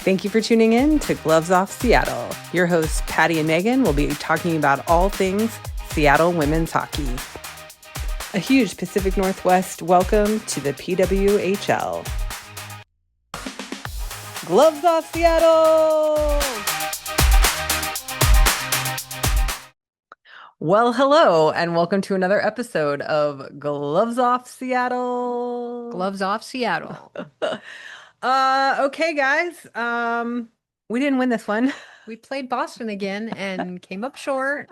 Thank you for tuning in to Gloves Off Seattle. Your hosts, Patti and Meagan, will be talking about all things Seattle women's hockey. A huge Pacific Northwest welcome to the PWHL. Gloves Off Seattle! Well, hello, and welcome to another episode of Gloves Off Seattle. Gloves Off Seattle. Okay, guys. We didn't win this one. We played Boston again and came up short.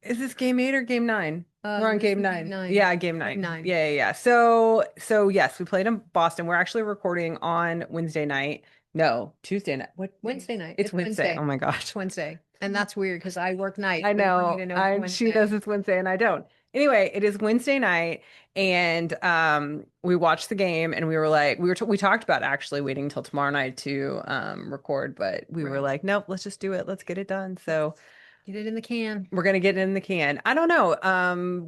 Is this game 8 or game 9? We're on game 9. Yeah, game 9. Nine. Yeah. So yes, we played in Boston. We're actually recording on Wednesday night. No, Tuesday night. What? Wednesday night. It's Wednesday. Oh my gosh. It's Wednesday. And that's weird because I work night. I know. She knows it's Wednesday and I don't. Anyway, it is Wednesday night, and we watched the game, and we were like, we talked about actually waiting until tomorrow night to record, but we were like, nope, let's just do it. Let's get it done. So get it in the can. we're gonna get it in the can. I don't know.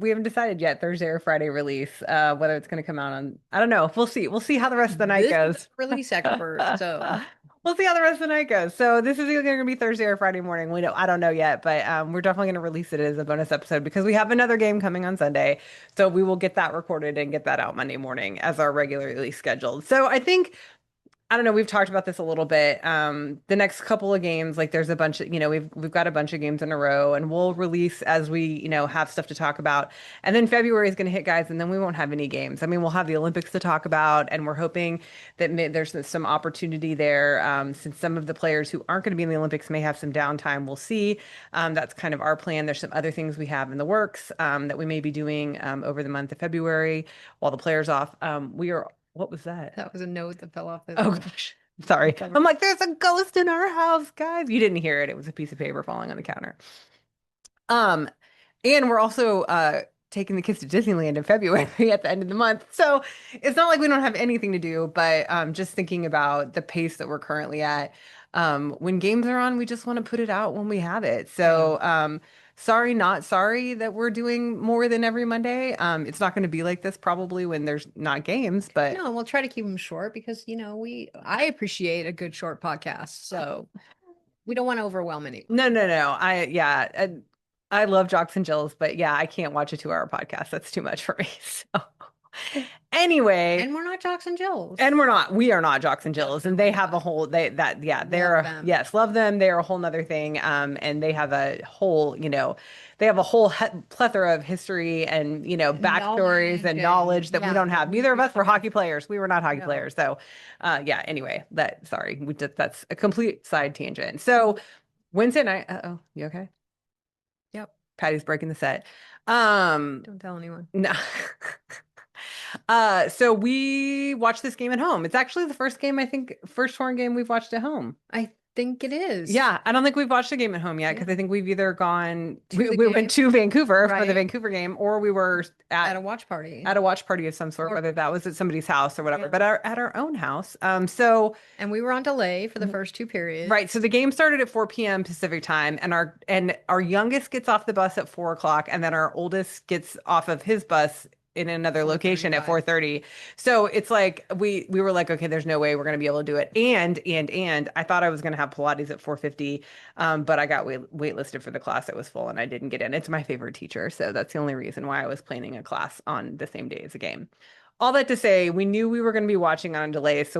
We haven't decided yet, Thursday or Friday release, whether it's gonna come out on. I don't know. We'll see. We'll see how the rest of the night goes. Release expert. So we'll see how the rest of the night goes. So this is either going to be Thursday or Friday morning. I don't know yet, but we're definitely going to release it as a bonus episode because we have another game coming on Sunday. So we will get that recorded and get that out Monday morning as our regularly scheduled. So I think, I don't know, we've talked about this a little bit. The next couple of games, like there's a bunch of, we've got a bunch of games in a row, and we'll release as we, have stuff to talk about. And then February is going to hit, guys, and then we won't have any games. I mean, we'll have the Olympics to talk about, and we're hoping that there's some opportunity there, since some of the players who aren't going to be in the Olympics may have some downtime. We'll see. That's kind of our plan. There's some other things we have in the works that we may be doing over the month of February while the players off. What was that? That was a note that fell off the. Oh gosh. Sorry. I'm like, there's a ghost in our house, guys. You didn't hear it. It was a piece of paper falling on the counter. And we're also taking the kids to Disneyland in February at the end of the month. So it's not like we don't have anything to do, but just thinking about the pace that we're currently at. When games are on, we just want to put it out when we have it. So sorry, not sorry that we're doing more than every Monday. It's not going to be like this probably when there's not games, but no, we'll try to keep them short because I appreciate a good short podcast. So we don't want to overwhelm anyone. No. I love Jocks and Jills, but yeah, I can't watch a 2-hour podcast. That's too much for me. So anyway, and we're not Jocks and Jills. We are not Jocks and Jills, and they have a whole love them. They're a whole nother thing. And they have a whole, plethora of history and, backstories and knowledge that we don't have. Neither of us were hockey players. We were not hockey players. So, anyway, that's a complete side tangent. So Wednesday night, you okay? Yep. Patty's breaking the set. Don't tell anyone. No. So we watched this game at home. It's actually the first foreign game we've watched at home. I think it is. Yeah, I don't think we've watched the game at home yet because I think we've either gone we went to Vancouver for the Vancouver game, or we were at a watch party. At a watch party of some sort, whether that was at somebody's house or whatever, but at our own house. And we were on delay for the first 2 periods. Right. So the game started at 4 p.m. Pacific time, and our youngest gets off the bus at 4 o'clock, and then our oldest gets off of his bus in another location at 4:30. So it's like we were like, okay, there's no way we're going to be able to do it. And I thought I was going to have Pilates at 4:50, but I got waitlisted for the class that was full, and I didn't get in. It's my favorite teacher, so that's the only reason why I was planning a class on the same day as a game. All that to say, we knew we were going to be watching on delay, so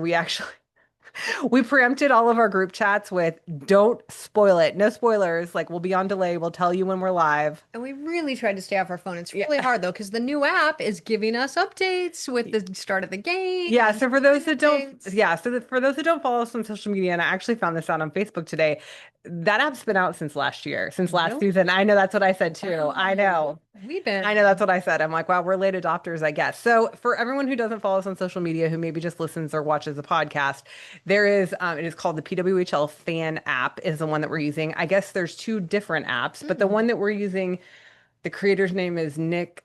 we preempted all of our group chats with don't spoil it. No spoilers. Like, we'll be on delay. We'll tell you when we're live. And we really tried to stay off our phone. It's really hard though, because the new app is giving us updates with the start of the game. Yeah. So for those that don't follow us on social media, and I actually found this out on Facebook today, that app's been out since last year, since last season. I know that's what I said too. I know. I know that's what I said. I'm like, wow, we're late adopters, I guess. So for everyone who doesn't follow us on social media, who maybe just listens or watches the podcast, there is, it is called the PWHL fan app is the one that we're using. I guess there's 2 different apps, but the one that we're using, the creator's name is Nick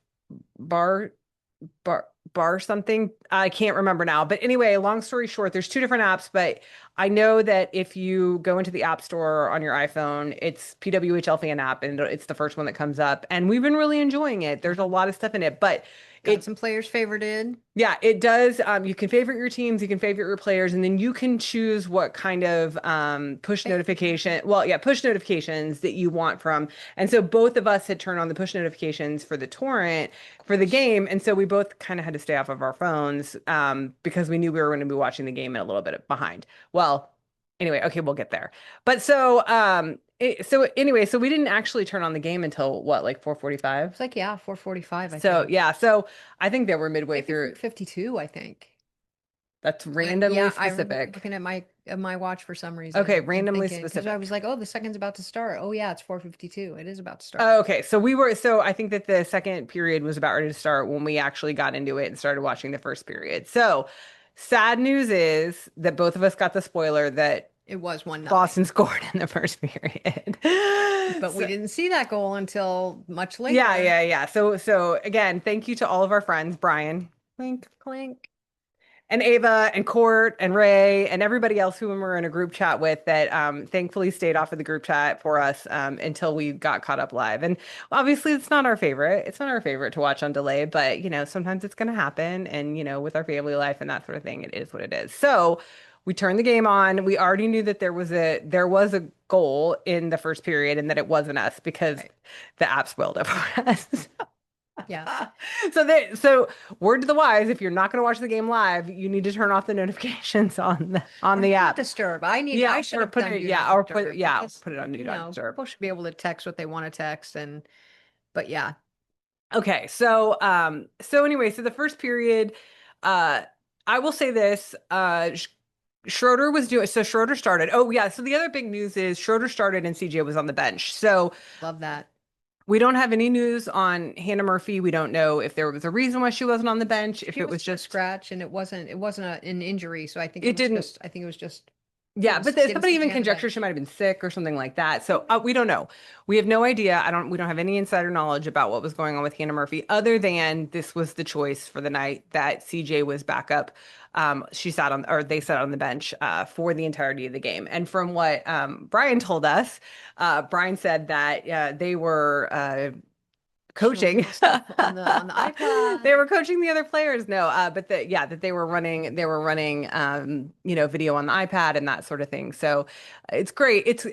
bar something. I can't remember now. But anyway, long story short, there's two different apps, but I know that if you go into the App Store on your iPhone, it's PWHL fan app and it's the first one that comes up. And we've been really enjoying it. There's a lot of stuff in it, but Got it some players favorited. yeah, it does. You can favorite your teams, you can favorite your players, and then you can choose what kind of push notification. Well, yeah, push notifications that you want from. And so both of us had turned on the push notifications for the torrent for the game, and so we both kind of had to stay off of our phones because we knew we were going to be watching the game and a little bit behind. Well, anyway, okay, we'll get there. But so anyway, so we didn't actually turn on the game until what, like 4:45? It's like, yeah, 4:45, I So think. yeah, so I think that we're midway Maybe through. 52, I think. That's But randomly yeah, I remember specific. looking at my watch for some Okay, reason and randomly thinking, because I specific. was like, oh, the second's about to start. Oh yeah, it's 4:52. It is about to start. Okay, so I think that the second period was about ready to start when we actually got into it and started watching the first period. So, sad news is that both of us got the spoiler that It was 1-0. Boston scored in the first period. But we So, didn't see that goal until much yeah, later. yeah, yeah. So again, thank you to all of our friends, Brian. Clink. Clink. And Ava and Court and Ray and everybody else who we were in a group chat with that thankfully stayed off of the group chat for us until we got caught up live. And obviously, it's not our favorite. It's not our favorite to watch on delay, but sometimes it's going to happen. And with our family life and that sort of thing, it is what it is. So we turned the game on. We already knew that there was a goal in the first period and that it wasn't us because Right. the app spoiled it for us. Yes. So word to the wise, if you're not going to watch the game live, you need to turn off the notifications on the on Or the do not app. disturb. Yeah, I should or have put done it do yeah, not or put disturb yeah, because, put it on do not disturb. people should be able to text what they want to text but yeah, Okay, so anyway, so the first period, uh I will say this, Schroeder was doing so Schroeder started. Oh yeah, so the other big news is Schroeder started and CJ was on the bench. So love that. we don't have any news on Hannah Murphy. We don't know if there was a reason why she wasn't on the bench, if She it was was on a just scratch and it wasn't an injury, so it didn't. I think it was just Yeah, but getting somebody even CJ on the conjectures she might bench. have been sick or something like that. So we don't know. We have no idea. We don't have any insider knowledge about what was going on with Hannah Murphy, other than this was the choice for the night that CJ was back up. They sat on the bench for the entirety of the game. And from what Brian told us, Brian said that they were coaching. Showing stuff on the They iPad. were coaching the other players. No, but that they were running video on the iPad and that sort of thing. So it's great. It's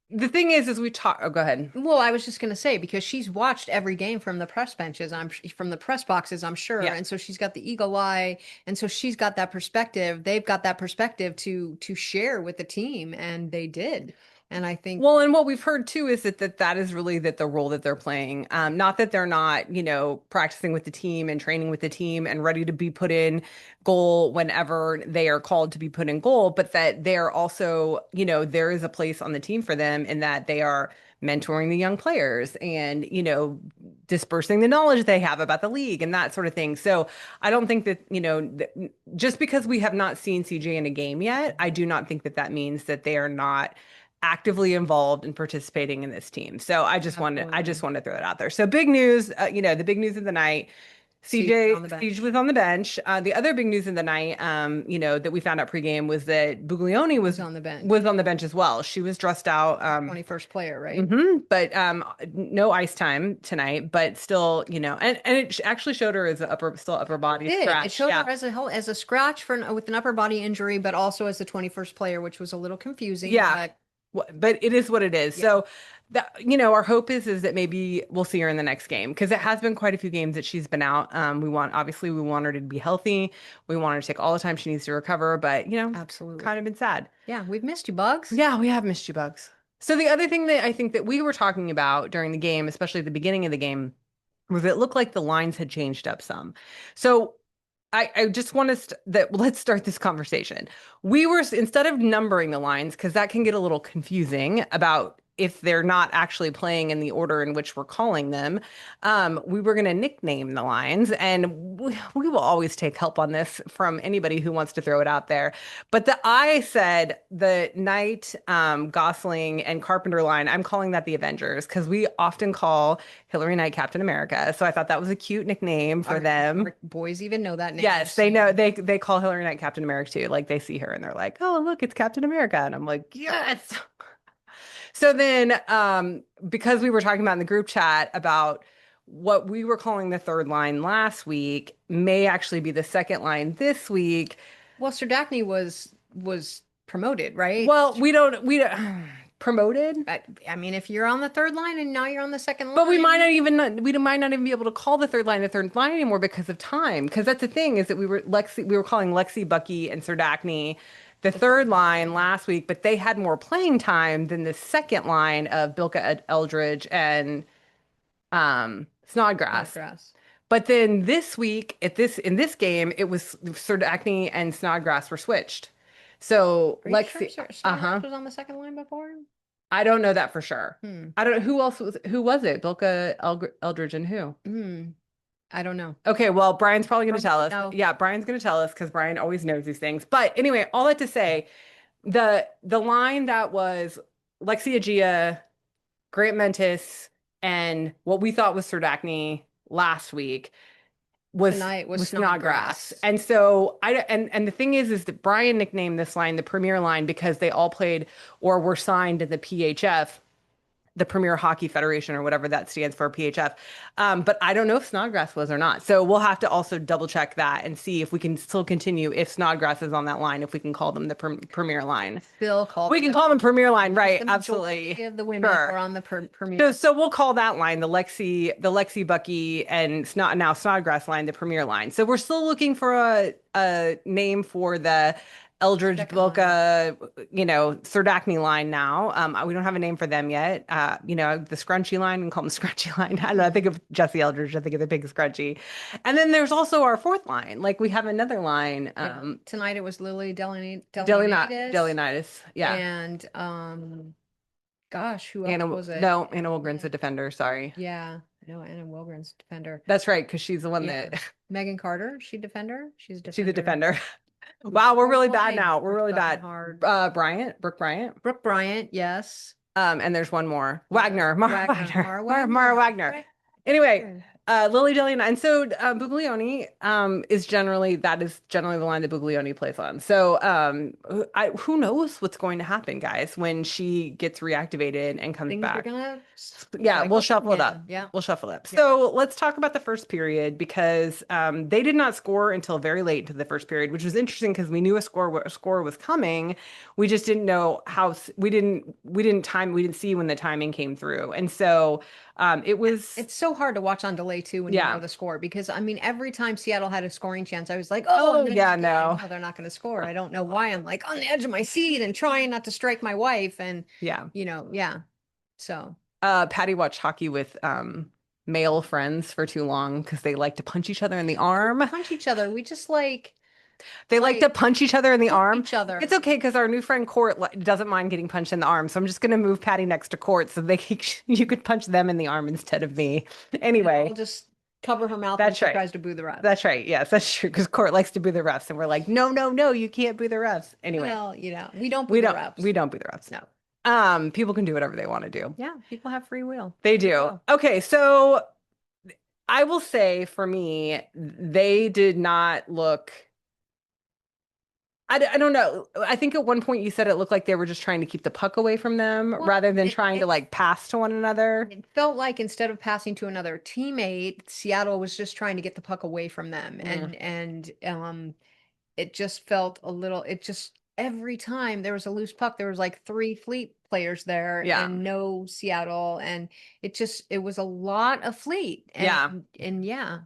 the thing is we talk. Oh, go ahead. Well, I was just going to say because she's watched every game from the press benches, from the press boxes, I'm sure, Yeah. and so she's got the eagle eye, and so she's got that perspective. They've got that perspective to share with the team, and they did. And I think Well, and what we've heard too is that is really the role that they're playing. Not that they're not, practicing with the team and training with the team and ready to be put in goal whenever they are called to be put in goal, but that they're also, there is a place on the team for them in that they are mentoring the young players and, dispersing the knowledge they have about the league and that sort of thing. So I don't think that, just because we have not seen CJ in a game yet, I do not think that that means that they are not actively involved in participating in this team. So I just absolutely, wanted to throw that out there. So big news, the big news of the night, CJ on the Siege bench. was on the bench. The other big news of the night, that we found out pregame was that Buglioni Was on the bench. was on the bench as well. She was dressed out. 21st player, right? But no ice time tonight, but still, and it actually showed her as still upper body It scratch. showed Yeah. her as a scratch with an upper body injury, but also as the 21st player, which was a little confusing. Yeah. But But it is what it is. yeah, So that our hope is that maybe we'll see her in the next game because it has been quite a few games that she's been out. We want her to be healthy. We want her to take all the time she needs to recover, but absolutely. kind of been sad. Yeah, we've missed you, Bugs. Yeah, we have missed you, Bugs. So the other thing that I think that we were talking about during the game, especially at the beginning of the game, was it looked like the lines had changed up some. So I just want to let's start this conversation. We were instead of numbering the lines because that can get a little confusing about if they're not actually playing in the order in which we're calling them, we were going to nickname the lines. And we will always take help on this from anybody who wants to throw it out there. But I said the Knight, Gosling, and Carpenter line, I'm calling that the Avengers because we often call Hillary Knight Captain America. So I thought that was a cute nickname for them. Our boys even know that name. Yes, they know they call Hillary Knight Captain America too. Like they see her and they're like, "Oh, look, it's Captain America." And I'm like, "Yes." So then, because we were talking about in the group chat about what we were calling the third line last week may actually be the second line this week. Well, Sir Dacne was promoted, right? Well, we don't promoted, I mean, if you're on the third line and now you're on the second but line, we might not even be able to call the third line anymore because of time. Because that's the thing is that we were calling Lexi, Bucky, and Sir Dacne the third line last week, but they had more playing time than the second line of Bilka Eldridge and Snodgrass. Snodgrass. But then this week in this game, it was Sir Dacne and Snodgrass were switched. So Are you Lexi, sure Snodgrass was on the second line before? I don't know that for sure. Hmm. I don't know who was it? Bilka Eldridge and who? I don't know. Okay, well, Brian's probably going to tell us. No. Yeah, Brian's going to tell us because Brian always knows these things. But anyway, all that to say, the line that was Lexi Agia, Grant Mentis, and what we thought was Sir Dacne last week Tonight was Snodgrass. And so and the thing is that Brian nicknamed this line the Premier line because they all played or were signed to the PHF, the Premier Hockey Federation or whatever that stands for, PHF. But I don't know if Snodgrass was or not. So we'll have to also double check that and see if we can still continue if Snodgrass is on that line, if we can call them the Premier line. We can call them Premier line, right? The Absolutely. of the women Sure. are on the Premier. So we'll call that line the Lexi Bucky and now Snodgrass line, the Premier line. So we're still looking for a name for the Eldridge, Bilka, Sir Dacne line now. We don't have a name for them yet. The scrunchy line, and call them the scrunchy line. I don't know. I think of Jesse Eldridge. I think of the big scrunchy. And then there's also our fourth line. Like we have another line. Tonight it was Lily Delianitis. Yeah. And gosh, who else was it? No, Anna Wilgren's a defender. Sorry. Yeah. No, Anna Wilgren's defender. That's right, because she's the one that Megan Carter, she defender? She's a defender. She's a defender. Wow, we're really bad now. We're really bad. Brooke Bryant. Brooke Bryant, yes. And there's one more. Mara Wagner. Anyway, Lily Delian. And so Buglioni is generally the line that Buglioni plays on. So who knows what's going to happen, guys, when she gets reactivated and comes back. We'll shuffle it up. Yeah. We'll shuffle it up. So let's talk about the first period because they did not score until very late into the first period, which was interesting because we knew a score was coming. We just didn't know how we didn't see when the timing came through. And so it's so hard to watch on delay too when you know the score because I mean every time Seattle had a scoring chance I was like no they're not going to score. I don't know why. I'm like on the edge of my seat and trying not to strike my wife and so Patty watched hockey with male friends for too long because they like to punch each other in the arm. We just like to punch each other in the arm. It's okay because our new friend Court doesn't mind getting punched in the arm. So I'm just going to move Patty next to Court so you could punch them in the arm instead of me. Anyway. I'll just cover her mouth when she tries to boo the refs. That's right. Yes, that's true. Because Court likes to boo the refs. And we're like, no, you can't boo the refs. Anyway. Well, we don't boo the refs. We don't boo the refs. No. People can do whatever they want to do. Yeah, people have free will. They do. Okay, so I will say for me, they did not look. I don't know. I think at one point you said it looked like they were just trying to keep the puck away from them rather than trying to pass to one another. It felt like instead of passing to another teammate, Seattle was just trying to get the puck away from them. And it just felt a little, every time there was a loose puck, there was like 3 Fleet players there and no Seattle. And it was a lot of Fleet.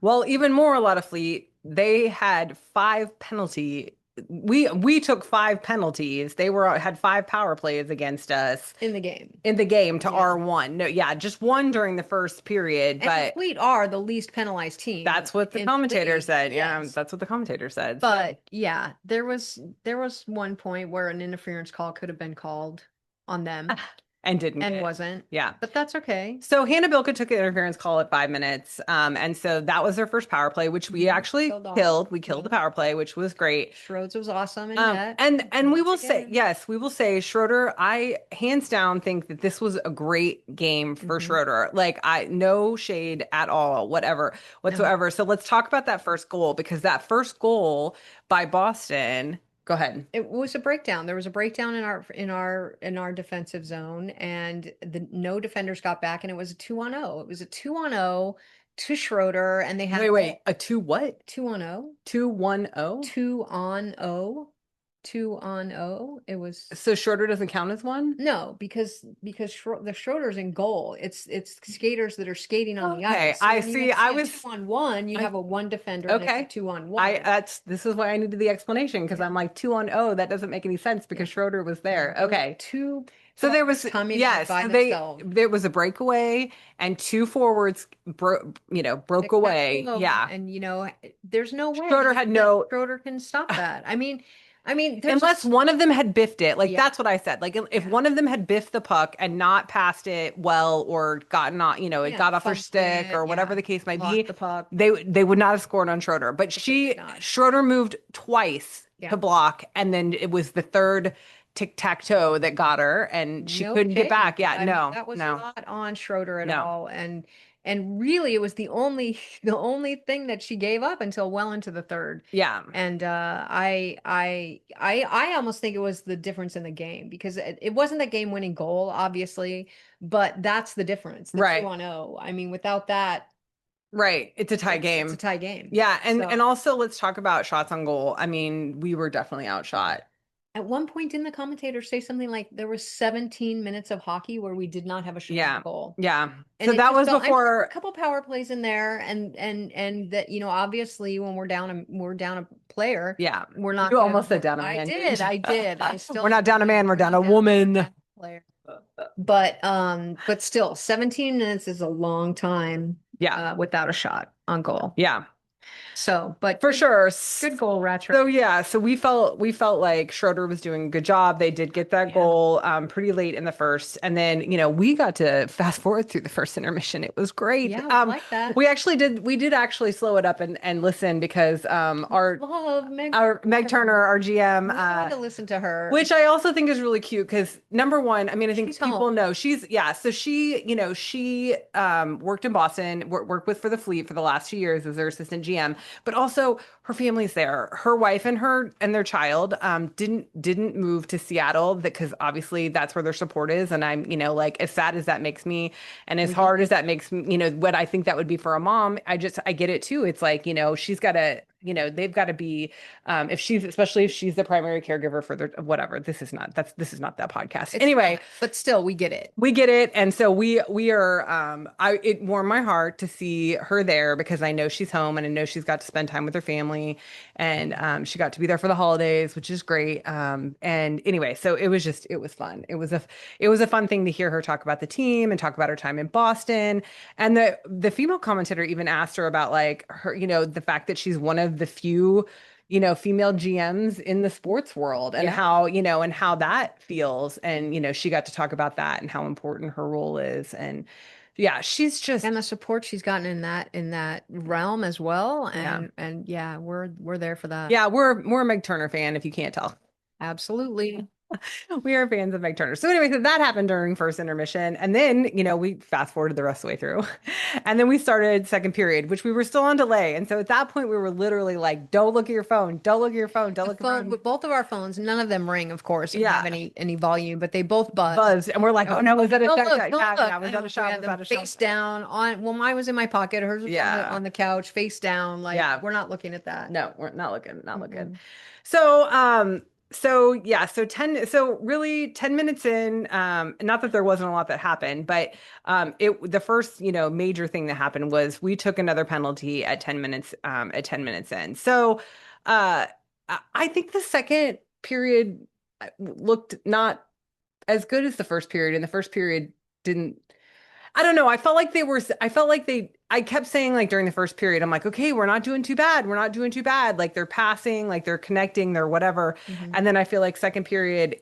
Well, even more a lot of Fleet. They had 5 penalty. We took 5 penalties. They had 5 power plays against us in the game to our 1. No, just 1 during the first period. But Fleet are the least penalized team. That's what the commentator said. Yes. Yeah, that's what the commentator said. But there was one point where an interference call could have been called on them. and didn't get and it. wasn't. Yeah. But that's okay. So Hannah Bilka took an interference call at 5 minutes. And so that was their first power play, which we actually Killed off. killed. We killed the power play, which was great. Schroeder was awesome in net. And we Once will say, again. yes, we will say Schroeder, I hands down think that this was a great game for Hmm. Schroeder. Like I no shade at all, whatever, No. whatsoever. So let's talk about that first goal because that first goal by Boston, go ahead. It was a breakdown. There was a breakdown in our defensive zone, and the no defenders got back, and it was a 2-on-0. It was a 2-on-0 to Schroeder, and they had Wait, a two what? 2-on-0, 2-1-0? 2-on-0, 2-on-0. It was So Schroeder doesn't count as one? no, because the Schroeder's in goal. It's skaters that are skating on the Okay, ice. So I when you see. see a 2-on-1, you I have a one defender and it's a okay. 2-on-1. This is why I needed the explanation because Yeah. I'm like 2-on-0. That doesn't make any sense Yeah. because Schroeder was there. There were Okay. two So there forwards was coming in yes, by so themselves. there was a breakaway and two forwards broke Tic tac away. toe, Yeah. and there's no Schroeder way had that no Schroeder can stop that. I mean, there's unless one of them had biffed it. Like yeah, that's what I said. Like if yeah, one of them had biffed the puck and not passed it well or gotten on, it yeah, got off their fumbled stick it, or whatever yeah, the case might lost be, the puck. they would not have scored on Schroeder. But But they did not. Schroeder moved twice Yeah, to block, and then it was the third tic-tac-toe that got her, and she no couldn't get kidding. back. Yeah, I mean, no, that was no, not on Schroeder at no. all, and really, it was the only the only thing that she gave up until well into the third. Yeah, And I almost think it was the difference in the game because it wasn't the game-winning goal, obviously, but that's the difference, the right, 2-on-0. I mean, without that, right. It's a tie it's a game. tie game. Yeah, and So also let's talk about shots on goal. I mean, we were definitely outshot. at one point, didn't the commentator say something like there was 17 minutes of hockey where we did not have a shot on Yeah, goal? yeah. And So it that just was felt, I'm sure there were a before. couple power plays in there, and that obviously when we're down a player, Yeah, we're not you gonna. almost said down a I man, did, didn't you? I did. I We're still not down a man, we're we're down not a down a man, we're woman. down a player. But still, 17 minutes is a long time Yeah, without a shot on goal. yeah, So, but for sure. good goal, Ratcher. So yeah, so we felt like Schroeder was doing a good job. They did get that Yeah. goal pretty late in the first, and then we got to fast forward through the first intermission. It was great. Yeah, I like that. We did actually slow it up and listen because Love Meg. our Meg Turner, our GM, We wanted to listen to her. which I also think is really cute because number one, I mean, I think She's people home. know so she worked in Boston, worked with for the Fleet for the last 2 years as their assistant GM, but also her family's there. Her wife and their child didn't move to Seattle because obviously that's where their support is. And I'm, like as sad as that makes me and as We hard as that makes me, what I think that would be for a mom, I get it too. It's like, she's got to, they've got to be especially if she's the primary caregiver for their whatever. This is not that podcast. It's Anyway, not, but still, we get it. we get it. And so we are it warmed my heart to see her there because I know she's home and I know she's got to spend time with her family and she got to be there for the holidays, which is great. And anyway, so it was fun. It was a fun thing to hear her talk about the team and talk about her time in Boston. And the female commentator even asked her about like her, the fact that she's one of the few female GMs in the sports world and Yeah. how that feels. And, she got to talk about that and how important her role is. And yeah, she's just, And the support she's gotten in that realm as well. yeah. And yeah, we're there for that. Yeah, we're a Meg Turner fan, if you can't tell. Absolutely. We are fans of Meg Turner. So anyway, so that happened during first intermission. And then, we fast forwarded the rest of the way through. And then we started second period, which we were still on delay. And so at that point, we were literally like, don't look at your phone. Don't look at your phone. Don't The look at your phone phone. with both of our phones, none of them ring, of course, and Yeah. have any volume, but they both buzz. Buzz. And we're like, oh no, was that a Don't shot? look, Yeah, don't yeah, look. yeah, was I that know, a shot? we Was had that a them shot? face down on. Well, mine was in my pocket. Hers was Yeah. on the couch, face down. Like Yeah. we're not looking at that. No, we're not looking, not looking. Mm-mm. So yeah, so really 10 minutes in, not that there wasn't a lot that happened, but the first, major thing that happened was we took another penalty at 10 minutes, in. So I think the second period looked not as good as the first period, and the first period didn't. I don't know. I felt like I kept saying like during the first period, I'm like, okay, we're not doing too bad. We're not doing too bad. Like they're passing, like they're connecting, they're whatever. Hmm. And then I feel like second period,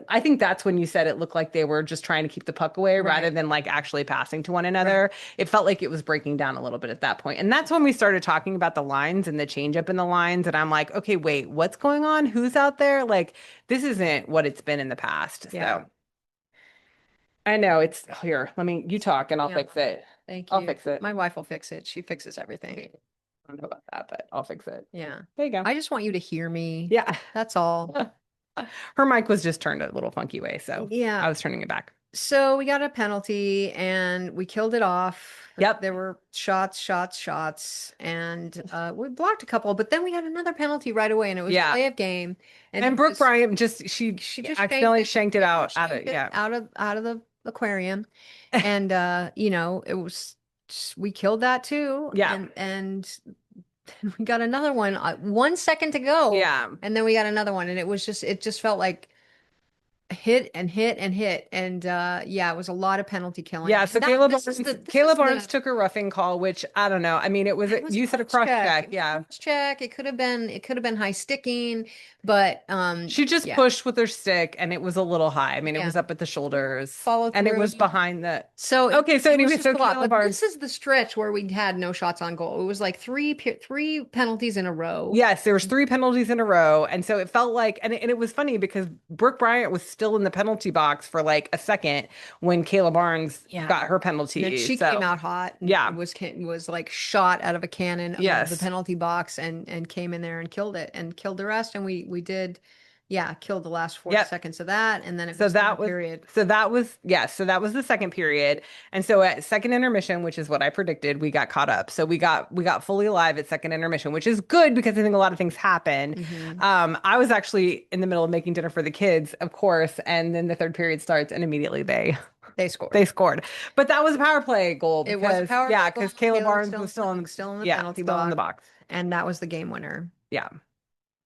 I think that's when you said it looked like they were just trying to keep the puck away rather Right. than like actually passing to one Right. another. It felt like it was breaking down a little bit at that point. And that's when we started talking about the lines and the change up in the lines. And I'm like, okay, wait, what's going on? Who's out there? Like, this isn't what it's been in the past. Yeah. So I know it's here. You talk and I'll Yeah. fix it. Thank I'll you. fix it. My wife will fix it. She fixes everything. I don't know about that, but I'll fix it. Yeah. There you go. I just want you to hear me. Yeah. That's all. Her mic was just turned a little funky way, so Yeah. I was turning it back. So we got a penalty and we killed it off. Yep. There were shots, shots, shots, and we blocked a couple, but then we got another penalty right away, and it was Yeah. play of game. And And it Brooke was Bryant just she just accidentally shanked it out of shanked it yeah. out of the aquarium, and it was we killed that too, Yeah. and then we got another one, 1 second to go, Yeah. and then we got another one, and it just felt like hit and hit and hit, and yeah, it was a lot of penalty killing. Yeah, so And that this is the this Caleb is Barnes the took a roughing call, which I don't know. I mean, it was a you said a cross cross check. check, It was a yeah. cross check. It could have been high sticking, but She just yeah, pushed with her stick and it was a little high. I mean, it yeah, was up at the shoulders follow and it through. was behind the So Okay, so it was anyway, just so a lot. Caleb But Barnes. this is the stretch where we had no shots on goal. It was like three penalties in a row. Yes, there was three penalties in a row. And so it felt like, and it was funny because Brooke Bryant was still in the penalty box for like a second when Kayla Barnes Yeah. got her And then penalty. she came So out hot and yeah, was like shot out of a cannon above the yes. penalty box and came in there and killed it and killed the rest. And we did, yeah, killed the last 40 Yep. seconds of that. And then it So was that third was period. so that was the second period. And so at second intermission, which is what I predicted, we got caught up. So we got fully alive at second intermission, which is good because I think a lot of things happen. Hmm. I was actually in the middle of making dinner for the kids, of course, and then the third period starts and immediately They scored. they scored. But that was a power play goal It was a because power yeah, play goal. because Caleb Taylor Barnes was still in the yeah, penalty still in the box. box. And that was the game winner. Yeah.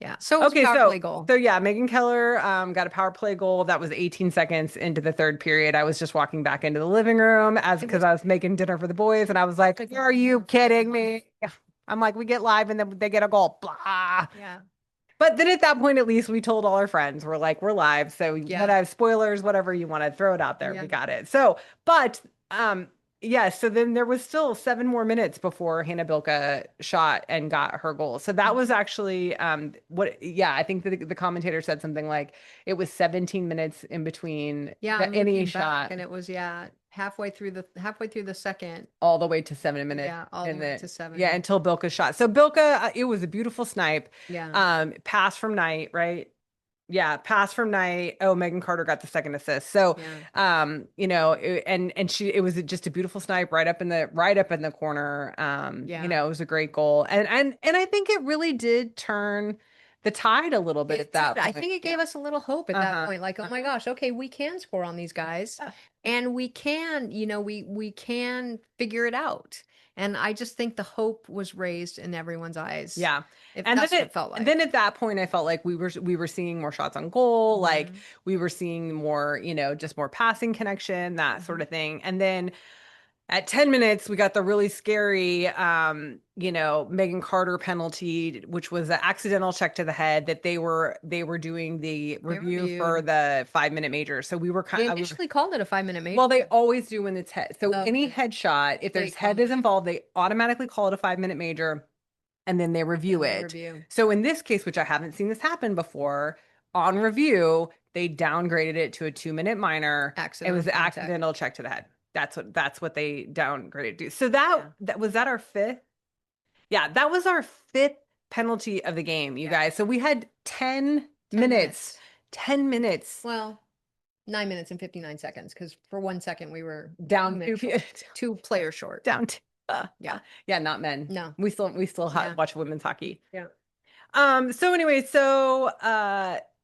Yeah. So it was a Okay, power play goal. so yeah, Megan Keller got a power play goal. That was 18 seconds into the third period. I was just walking back into the living room It because was I was making dinner for the boys, and I was like, "Are you kidding me?" I'm like, "We get live, and then they get a goal." Blah. yeah. But then at that point, at least we told all our friends, we're like, we're live. So Yeah. but I have spoilers, whatever you want to throw it out there. Yeah. We got it. So, but yeah, so then there was still 7 more minutes before Hannah Bilka shot and got her goal. So that was actually I think the commentator said something like it was 17 minutes in between Yeah, and we any came back shot and it was halfway through the second. all the way to 7 minutes. Yeah, all the way to 7 Yeah, minutes. until Bilka shot. So Bilka, it was a beautiful snipe. Yeah. Pass from Knight, right? Yeah, pass from Knight. Oh, Megan Carter got the second assist. So, Yeah. and it was just a beautiful snipe right up in the corner. Yeah. It was a great goal. And I think it really did turn the tide a little bit at that I point. think it gave us a little hope at that Uh-huh. point. Like, oh my gosh, okay, we can score on these guys, and we can, we can figure it out. And I just think the hope was raised in everyone's eyes. Yeah. If And that's then what it felt and then like. at that point I felt like we were seeing more shots on goal, like Mhm. we were seeing more, just more passing connection, that sort Mhm. of thing. And then at 10 minutes, we got the really scary, Megan Carter penalty, which was an accidental check to the head that they were doing the They review for reviewed. the 5 minute major. So we were They kind of, initially called it a 5 minute major. well, they always do when it's head. So any Okay. headshot, if They there's call head it is involved, they automatically call it a 5 minute major and then they review they it. review. So in this case, which I haven't seen this happen before, on review, they downgraded it to a 2 minute minor. It was Accidental an contact. accidental check to the head. That's what they downgraded to. So Yeah. that was that our fifth? Yeah, that was our fifth penalty of the game, you Yeah. guys. So we had 10 10 minutes. 10 minutes Well, 9 minutes and 59 seconds because for 1 second we were down 2 minutes short, 2 players short. down to Yeah. yeah, not men. No. We still Yeah. watch women's hockey. Yeah. So anyway,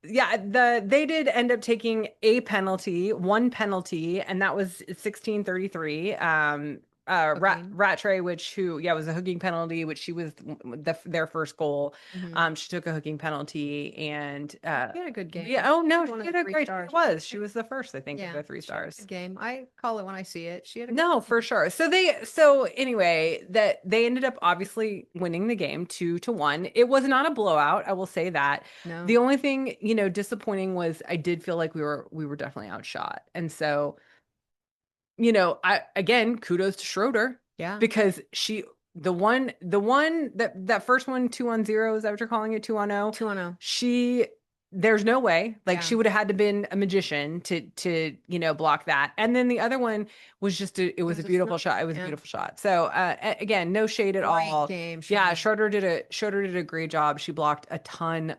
they did end up taking one penalty, and that was 16:33. Hooking. Rattray, was a hooking penalty, which she was their first goal. Hmm. She took a hooking penalty, and She had a good game. yeah, oh She no, had one she of had the a three great. stars. She was the first, I think, of Yeah, the three she had a stars. good game. I call it when I see it. She had a good No, game. for sure. So anyway, that they ended up obviously winning the game 2-1. It was not a blowout, I will say that. No. The only thing, disappointing was I did feel like we were definitely outshot. And so, I again, kudos to Schroeder Yeah. because the one that first one 2-0, is that what you're calling it? 2-0. 2-0. She there's no way. Like Yeah. she would have had to been a magician to block that. And then the other one was it It was a was a beautiful shot. It snipe. was a Yeah. beautiful shot. So again, no shade at Great all. game, Yeah, Schroeder. Schroeder did a great job. She blocked a ton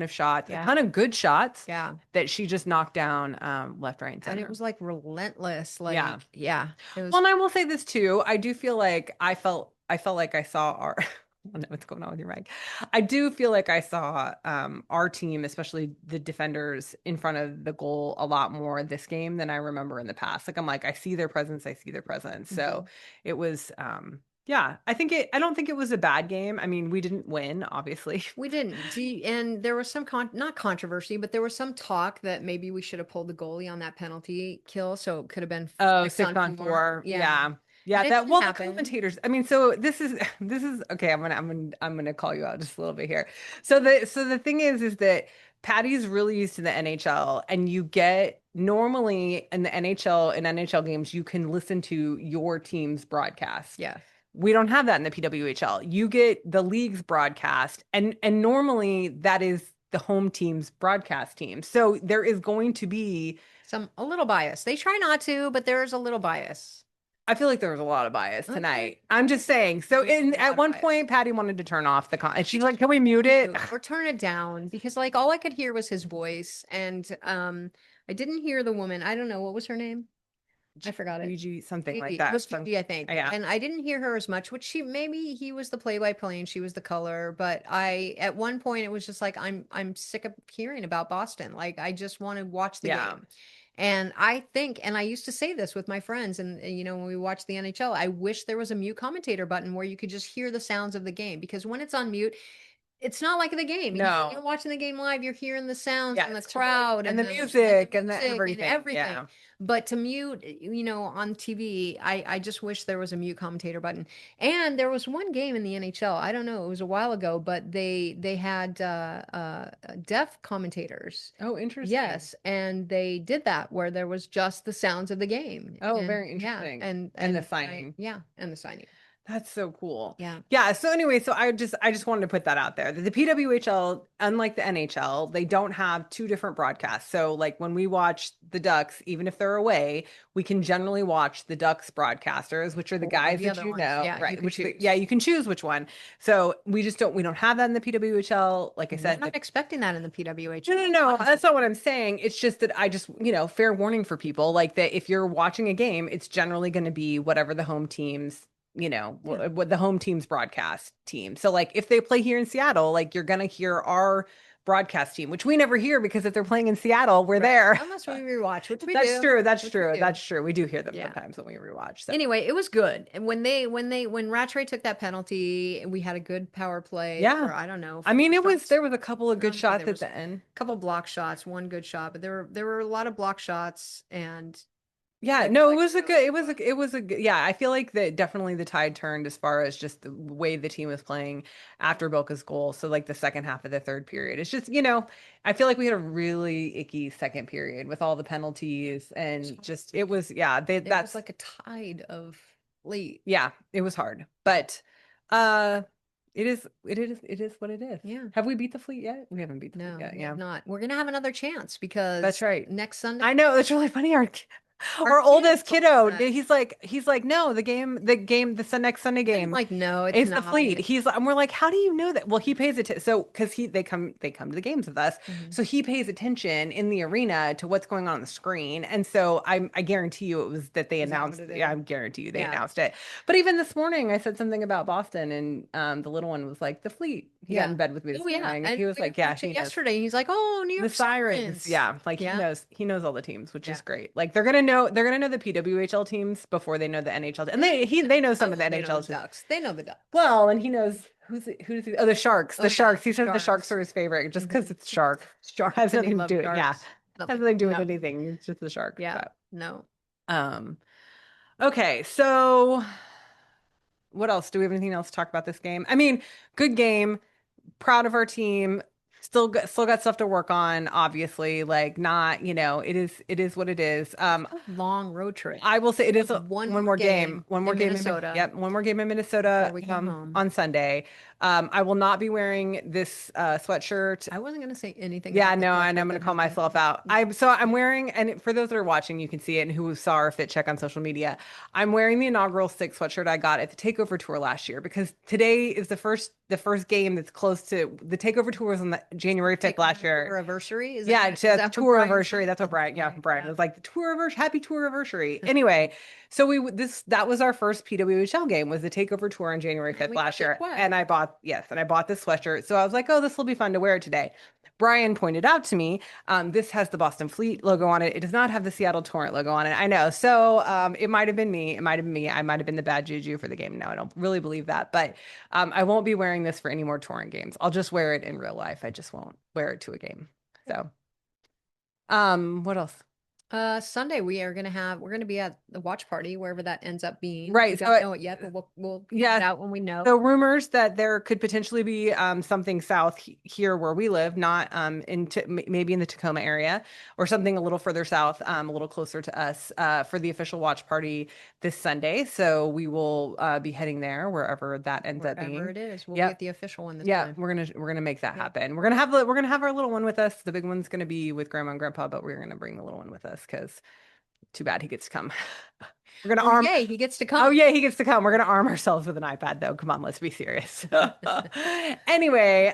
of shots, a Yeah. ton of good shots Yeah. that she just knocked down left, right, and And it center. was like relentless. Yeah. Like, yeah, it Well, was. and I will say this too. I do feel like I felt like I saw our I don't know what's going on with your mic. I do feel like I saw our team, especially the defenders, in front of the goal a lot more this game than I remember in the past. Like I'm like, I see their presence, I see their presence. So Mhm. it was yeah, I don't think it was a bad game. I mean, we didn't win, obviously. We didn't. And there was some not controversy, but there was some talk that maybe we should have pulled the goalie on that penalty kill, so it could have been Oh, six six on on four. four. Yeah, Yeah. Yeah, and it that didn't well the happen. commentators. I mean, so this is okay, I'm gonna call you out just a little bit here. So the thing is that Patty's really used to the NHL, and you get normally in the NHL in NHL games, you can listen to your team's broadcast. Yes. We don't have that in the PWHL. You get the league's broadcast, and normally that is the home team's broadcast team. So there is going to be A little bias. They try not to, but there is a little bias. I feel like there was a lot of bias Okay. tonight. I'm just saying. So There's a lot at of one bias. point, Patty wanted to turn off the and she's like, "Can we mute it?" Or turn it down because like all I could hear was his voice and I didn't hear the woman. I don't know what was her name. I forgot it. Gigi, something like Gigi. It that. was Gigi, I think. Yeah. And I didn't hear her as much, which she maybe he was the play-by-play and she was the color, but I at one point it was just like I'm sick of hearing about Boston. Like I just want to watch the Yeah. game. And I think, and I used to say this with my friends, and when we watch the NHL, I wish there was a mute commentator button where you could just hear the sounds of the game because when it's on mute, it's not like the game. You're No. watching the game live, you're hearing the sounds Yeah, and the it's totally crowd and the and music the and the music and everything. everything. Yeah. But to mute, on TV, I just wish there was a mute commentator button. And there was one game in the NHL. I don't know, it was a while ago, but they had deaf commentators. Oh, interesting. Yes, and they did that where there was just the sounds of the game. Oh, And very yeah, interesting. and And the I, signing. yeah, and the signing. That's so cool. Yeah. Yeah. So anyway, so I just wanted to put that out there. The PWHL, unlike the NHL, they don't have two different broadcasts. So like when we watch the Ducks, even if they're away, we can generally watch the Ducks broadcasters, which are the Or guys the that other you ones. know, Yeah, you right? could Yeah, choose. you can choose which one. So we don't have that in the PWHL. Like I We're said, not expecting that in the no, PWHL, no, no. honestly. That's not what I'm saying. It's just that I just, fair warning for people like that if you're watching a game, it's generally going to be whatever the home team's, Yeah. what the home team's broadcast team. So like if they play here in Seattle, like you're going to hear our broadcast team, which we never hear because if they're playing in Seattle, we're Right. there. Unless we rewatch, which we That's do. true. That's Which we true. do. That's true. We do hear them Yeah. sometimes when we rewatch. So Anyway, it was good. And when Rattray took that penalty, we had a good power play yeah. for, I don't know, I mean, four shots. there was a couple of I don't good know, shots there at was the end. a couple block shots, one good shot, but there were a lot of block shots and Yeah, like no, it like was a really good, good shots. it was a good, yeah, I feel like that definitely the tide turned as far as just the way the team was playing after Bilka's goal. So like the second half of the third period, it's just, I feel like we had a really icky second period with all the penalties and just, it was, yeah, It was that's, like a tide of late. yeah, it was hard, but, it is what it is. Yeah. Have we beat the Fleet yet? We haven't beat the Fleet No, yet. we Yeah, have not. We're gonna have another chance that's because right. next Sunday I know it's really funny. our Our kid oldest told us kiddo, that. he's like, no, the next Sunday I'm game, like, no, it's it's the not. Fleet. He's like, and we're like, how do you know that? Well, he pays attention. So, because they come to the games with us, Mhm. so he pays attention in the arena to what's going on the screen. And so I guarantee you it was that they Is that what announced. it Yeah, I is? guarantee you they Yeah. announced it. But even this morning, I said something about Boston, and the little one was like, the Fleet. He got in Yeah. bed with me Oh this yeah. morning, and And he was we like, yeah, watched it he knows yesterday. He's like, "Oh, New the York sirens. Sirens." Yeah, like Yeah. he knows all the teams, which Yeah. is great. Like they're gonna gonna know the PWHL teams before they know the NHL. And they know some of the They know NHL the teams. Ducks. They know the Ducks. Well, and he knows oh, the Sharks. Oh, The yeah, Sharks. He says the Sharks Sharks. are his favorite just because Mhm. it's Shark. Sharks, Has and he nothing to loves do with yeah. sharks. Has Nothing. nothing to do with No. anything. It's just the Shark. Yeah. But No. um okay, so what else? Do we have anything else to talk about this game? I mean, good game. Proud of our team. Still got stuff to work on, obviously. Like not, it is what it is. A long road trip. I will say it We is have one one more more game. game One more in game Minnesota yep, one more game in before Minnesota we come home. on Sunday. I will not be wearing this sweatshirt. I wasn't gonna say anything Yeah, about the no, and I'm sweatshirt gonna that call has been. myself out. I'm wearing, and for those that are watching, you can see it, and who saw our fit check on social media. I'm wearing the inaugural Six sweatshirt I got at the Takeover Tour last year because today is the first game that's close to the Takeover Tour was on the January 5th last year. Anniversary? Yeah, Is it's a that what tour Brian anniversary. said? That's what Brian, yeah, Right, Brian yeah. was like the tour anniversary, happy tour anniversary. Anyway, so that was our first PWHL game was the Takeover Tour on January And 5th we got last the year. sweat. And I bought this sweatshirt. So I was like, oh, this will be fun to wear today. Brian pointed out to me, this has the Boston Fleet logo on it. It does not have the Seattle Torrent logo on it. I know. So it might have been me. It might have been me. I might have been the bad juju for the game. No, I don't really believe that. But I won't be wearing this for any more touring games. I'll just wear it in real life. I just won't wear it to a game. So, what else? Sunday we're gonna be at the watch party wherever that ends up being. We Right. don't know it yet, but we'll find Yeah. out when we know. So rumors that there could potentially be something south here where we live, not maybe in the Tacoma area or something a little further south, a little closer to us for the official watch party this Sunday. So we will be heading there wherever that ends up Wherever being. it is, we'll Yep. get the official one this Yeah, time. we're gonna make that Yeah. happen. We're gonna have our little one with us. The big one's gonna be with grandma and grandpa, but we're gonna bring the little one with us because too bad he gets to come. We're gonna Oh, arm. yay, he gets to Oh come. yeah, he gets to come. We're gonna arm ourselves with an iPad though. Come on, let's be serious. Anyway,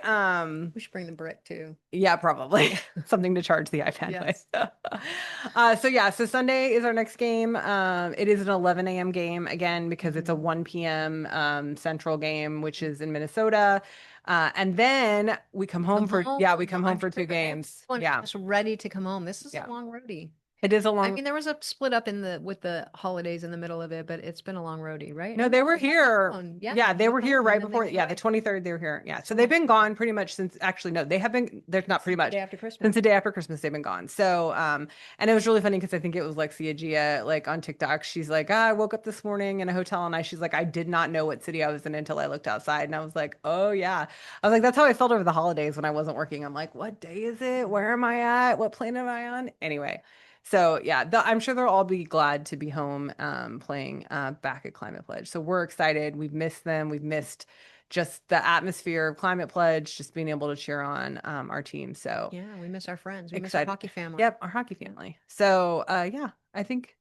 We should bring the brick too. yeah, probably something to charge the iPad Yes. with. So Sunday is our next game. It is an 11 a.m. game again because it's a Mhm. 1 p.m. Central game, which is in Minnesota. And then we come home for yeah, we come home I'm for sure two games. everyone Yeah, is ready to come home. This is yeah. a long roadie. It is a I long. mean, there was a split up with the holidays in the middle of it, but it's been a long roadie, right? No, they were They got here. down. Yeah, Yeah, they got were here home, right and then before. they Yeah, went the away. 23rd they were here. Yeah. So So they've been gone pretty much since actually no, they have been there's not pretty the much day after Christmas. since the day after Christmas they've been gone. So and it was really funny because I think it was Lexia Gia like on TikTok. She's like, I woke up this morning in a hotel and she's like, I did not know what city I was in until I looked outside. And I was like, oh yeah. I was like, that's how I felt over the holidays when I wasn't working. I'm like, what day is it? Where am I at? What planet am I on? Anyway. So yeah, I'm sure they'll all be glad to be home playing back at Climate Pledge. So we're excited. We've missed them. We've missed just the atmosphere of Climate Pledge, just being able to cheer on our team. So Yeah, we miss our friends. We miss our excited. hockey family. Yep, our hockey family. So yeah, I think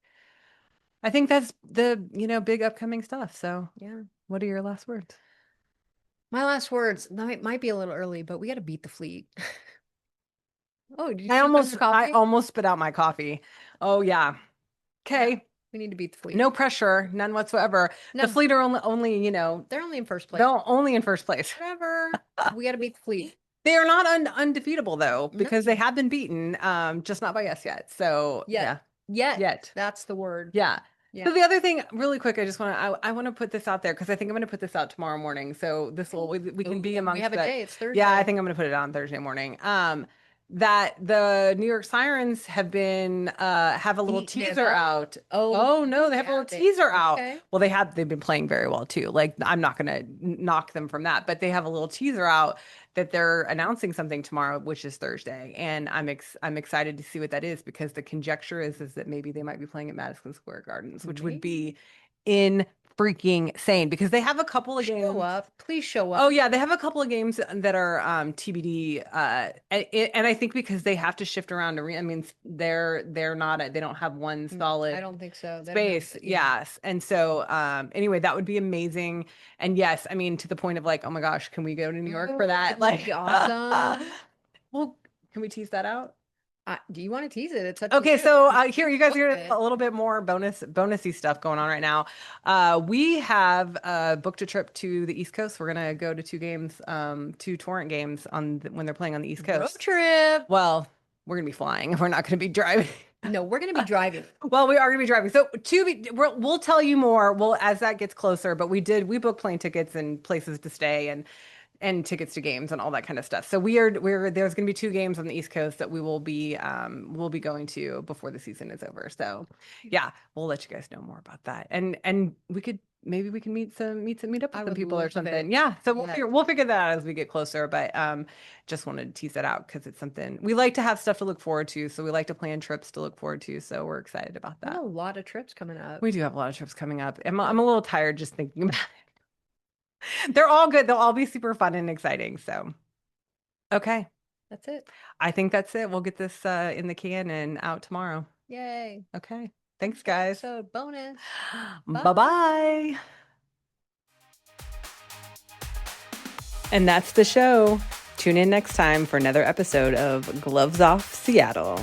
that's the big upcoming stuff. So Yeah. what are your last words? My last words might be a little early, but we got to beat the fleet. Oh, did you I choke on almost your I coffee? almost spit out my coffee. Oh yeah. Yeah, Okay. we need to beat the fleet. No pressure, none whatsoever. The No, fleet are only they're only in first place. they're only in first place. Whatever. We got to beat the fleet. They are not undefeatable though, No, because they have been beaten, just not by us yet. So yet. yeah, Yet. yet. That's the word. Yeah. Yeah. So the other thing, really quick, I want to put this out there because I think I'm going to put this out tomorrow morning. So we can be Ooh, we amongst have a that. day. It's Yeah, I Thursday. think I'm going to put it on Thursday morning. That the New York Sirens have been have a little Beating it teaser up. out. Oh, Oh no, they have a yeah, little teaser out. okay. Well, they've been playing very well too. Like I'm not going to knock them from that, but they have a little teaser out that they're announcing something tomorrow, which is Thursday, and I'm excited to see what that is because the conjecture is that maybe they might be playing at Madison Square Gardens, which would be in freaking sane because they have a couple of games. Show up. Please show up. Oh yeah, they have a couple of games that are TBD, and I think because they have to shift around. I mean, they're not they don't have one solid I don't think so. They don't have- space. Yes, and so anyway, that would be amazing. And yes, I mean to the point of like, oh my gosh, can we go to New York for that? That would Like, be awesome. well, can we tease that out? Do you want to tease it? It's up to Okay, you. so here you guys hear Okay. a little bit more bonusy stuff going on right now. We have booked a trip to the East Coast. We're gonna go to two games, two torrent games when they're playing on the East Road Coast. trip. Well, we're gonna be flying. We're not gonna be driving. No, we're going to be driving. Well, we are going to be driving. So we'll tell you more. Well, as that gets closer, but we booked plane tickets and places to stay and tickets to games and all that kind of stuff. So we're there's going to be two games on the East Coast that we'll be going to before the season is over. So yeah, we'll let you guys know more about that. And maybe we can meet up I with some would people or love something. it. Yeah. So Yeah. we'll figure that out as we get closer. But just wanted to tease that out because it's something we like to have stuff to look forward to. So we like to plan trips to look forward to. So we're excited about We have that. a lot of trips coming up. We do have a lot of trips coming up. I'm a little tired just thinking about it. They're all good. They'll all be super fun and exciting. So, okay. That's it. I think that's it. We'll get this in the can and out tomorrow. Yay. Okay. Thanks, guys. So bonus. Bye bye. And that's the show. Tune in next time for another episode of Gloves Off Seattle.